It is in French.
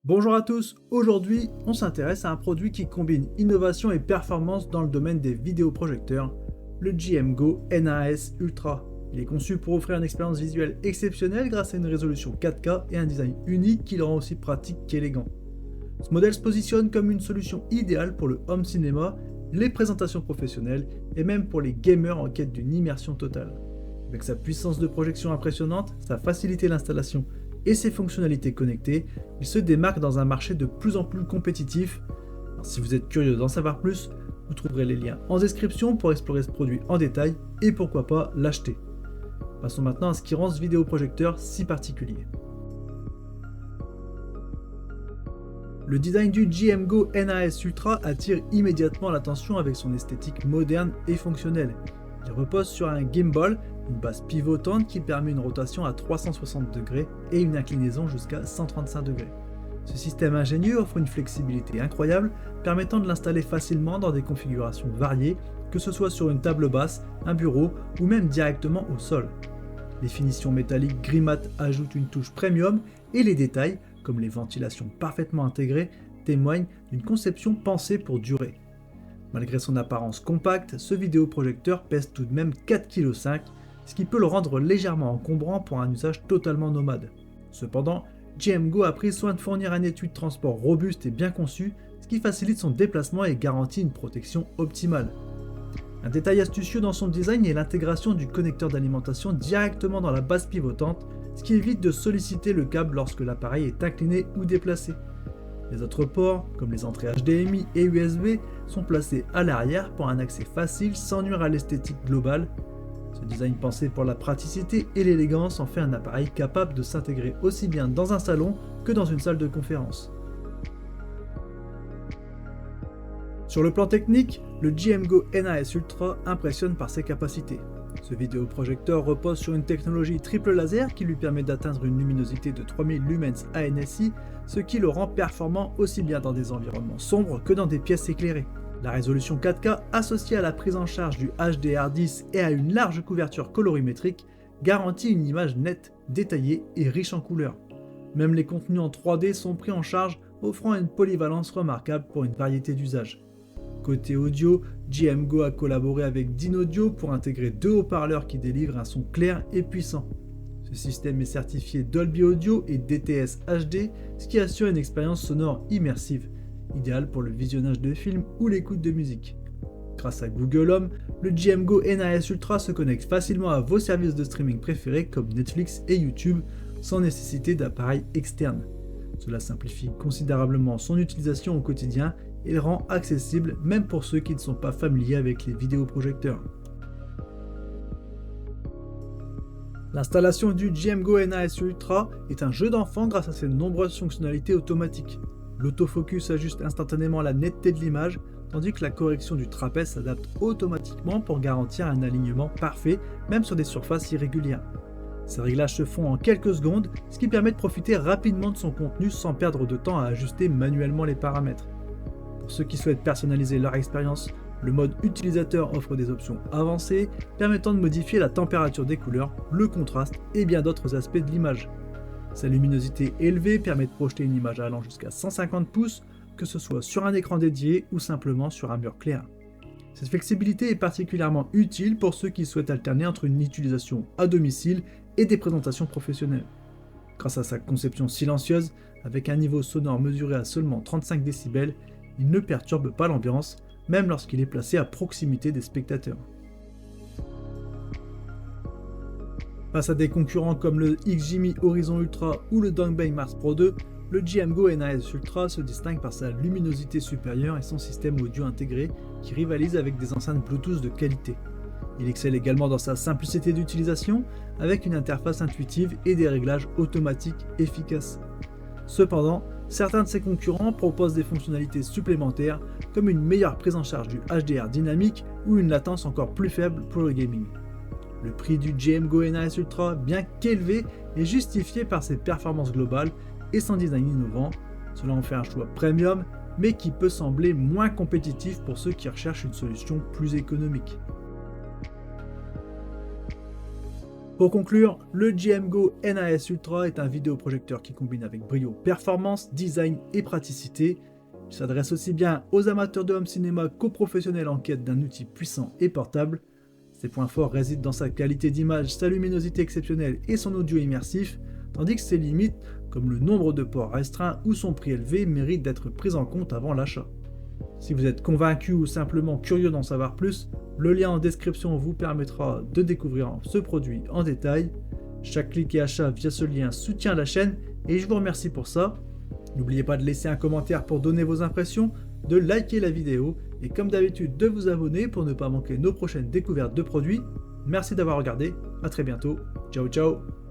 Bonjour à tous, aujourd'hui on s'intéresse à un produit qui combine innovation et performance dans le domaine des vidéoprojecteurs, le GM-Go NAS Ultra. Il est conçu pour offrir une expérience visuelle exceptionnelle grâce à une résolution 4K et un design unique qui le rend aussi pratique qu'élégant. Ce modèle se positionne comme une solution idéale pour le home cinéma, les présentations professionnelles et même pour les gamers en quête d'une immersion totale. Avec sa puissance de projection impressionnante, sa facilité d'installation et ses fonctionnalités connectées, il se démarque dans un marché de plus en plus compétitif. Alors, si vous êtes curieux d'en savoir plus, vous trouverez les liens en description pour explorer ce produit en détail et pourquoi pas l'acheter. Passons maintenant à ce qui rend ce vidéoprojecteur si particulier. Le design du GM-Go NAS Ultra attire immédiatement l'attention avec son esthétique moderne et fonctionnelle. Il repose sur un gimbal, une base pivotante qui permet une rotation à 360 degrés et une inclinaison jusqu'à 135 degrés. Ce système ingénieux offre une flexibilité incroyable, permettant de l'installer facilement dans des configurations variées, que ce soit sur une table basse, un bureau ou même directement au sol. Les finitions métalliques gris mat ajoutent une touche premium et les détails, comme les ventilations parfaitement intégrées, témoignent d'une conception pensée pour durer. Malgré son apparence compacte, ce vidéoprojecteur pèse tout de même 4,5 kg, ce qui peut le rendre légèrement encombrant pour un usage totalement nomade. Cependant, GM-Go a pris soin de fournir un étui de transport robuste et bien conçu, ce qui facilite son déplacement et garantit une protection optimale. Un détail astucieux dans son design est l'intégration du connecteur d'alimentation directement dans la base pivotante, ce qui évite de solliciter le câble lorsque l'appareil est incliné ou déplacé. Les autres ports, comme les entrées HDMI et USB, sont placés à l'arrière pour un accès facile sans nuire à l'esthétique globale. Ce design pensé pour la praticité et l'élégance en fait un appareil capable de s'intégrer aussi bien dans un salon que dans une salle de conférence. Sur le plan technique, le GM-Go NAS Ultra impressionne par ses capacités. Ce vidéoprojecteur repose sur une technologie triple laser qui lui permet d'atteindre une luminosité de 3000 lumens ANSI, ce qui le rend performant aussi bien dans des environnements sombres que dans des pièces éclairées. La résolution 4K associée à la prise en charge du HDR10 et à une large couverture colorimétrique garantit une image nette, détaillée et riche en couleurs. Même les contenus en 3D sont pris en charge, offrant une polyvalence remarquable pour une variété d'usages. Côté audio, GM-Go a collaboré avec Dynaudio pour intégrer deux haut-parleurs qui délivrent un son clair et puissant. Ce système est certifié Dolby Audio et DTS HD, ce qui assure une expérience sonore immersive, idéale pour le visionnage de films ou l'écoute de musique. Grâce à Google Home, le GM-Go NAS Ultra se connecte facilement à vos services de streaming préférés comme Netflix et YouTube, sans nécessité d'appareil externe. Cela simplifie considérablement son utilisation au quotidien et le rend accessible même pour ceux qui ne sont pas familiers avec les vidéoprojecteurs. L'installation du GM-Go NAS Ultra est un jeu d'enfant grâce à ses nombreuses fonctionnalités automatiques. L'autofocus ajuste instantanément la netteté de l'image, tandis que la correction du trapèze s'adapte automatiquement pour garantir un alignement parfait, même sur des surfaces irrégulières. Ces réglages se font en quelques secondes, ce qui permet de profiter rapidement de son contenu sans perdre de temps à ajuster manuellement les paramètres. Pour ceux qui souhaitent personnaliser leur expérience, le mode utilisateur offre des options avancées permettant de modifier la température des couleurs, le contraste et bien d'autres aspects de l'image. Sa luminosité élevée permet de projeter une image allant jusqu'à 150 pouces, que ce soit sur un écran dédié ou simplement sur un mur clair. Cette flexibilité est particulièrement utile pour ceux qui souhaitent alterner entre une utilisation à domicile et des présentations professionnelles. Grâce à sa conception silencieuse, avec un niveau sonore mesuré à seulement 35 décibels, il ne perturbe pas l'ambiance, même lorsqu'il est placé à proximité des spectateurs. Face à des concurrents comme le XGIMI Horizon Ultra ou le Dongbei Mars Pro 2, le GM-Go NAS Ultra se distingue par sa luminosité supérieure et son système audio intégré qui rivalise avec des enceintes Bluetooth de qualité. Il excelle également dans sa simplicité d'utilisation avec une interface intuitive et des réglages automatiques efficaces. Cependant, certains de ses concurrents proposent des fonctionnalités supplémentaires comme une meilleure prise en charge du HDR dynamique ou une latence encore plus faible pour le gaming. Le prix du GM-Go NAS Ultra, bien qu'élevé, est justifié par ses performances globales et son design innovant. Cela en fait un choix premium, mais qui peut sembler moins compétitif pour ceux qui recherchent une solution plus économique. Pour conclure, le GMGO NAS Ultra est un vidéoprojecteur qui combine avec brio performance, design et praticité. Il s'adresse aussi bien aux amateurs de home cinéma qu'aux professionnels en quête d'un outil puissant et portable. Ses points forts résident dans sa qualité d'image, sa luminosité exceptionnelle et son audio immersif, tandis que ses limites, comme le nombre de ports restreints ou son prix élevé, méritent d'être prises en compte avant l'achat. Si vous êtes convaincu ou simplement curieux d'en savoir plus, le lien en description vous permettra de découvrir ce produit en détail. Chaque clic et achat via ce lien soutient la chaîne et je vous remercie pour ça. N'oubliez pas de laisser un commentaire pour donner vos impressions, de liker la vidéo et comme d'habitude de vous abonner pour ne pas manquer nos prochaines découvertes de produits. Merci d'avoir regardé, à très bientôt, ciao ciao.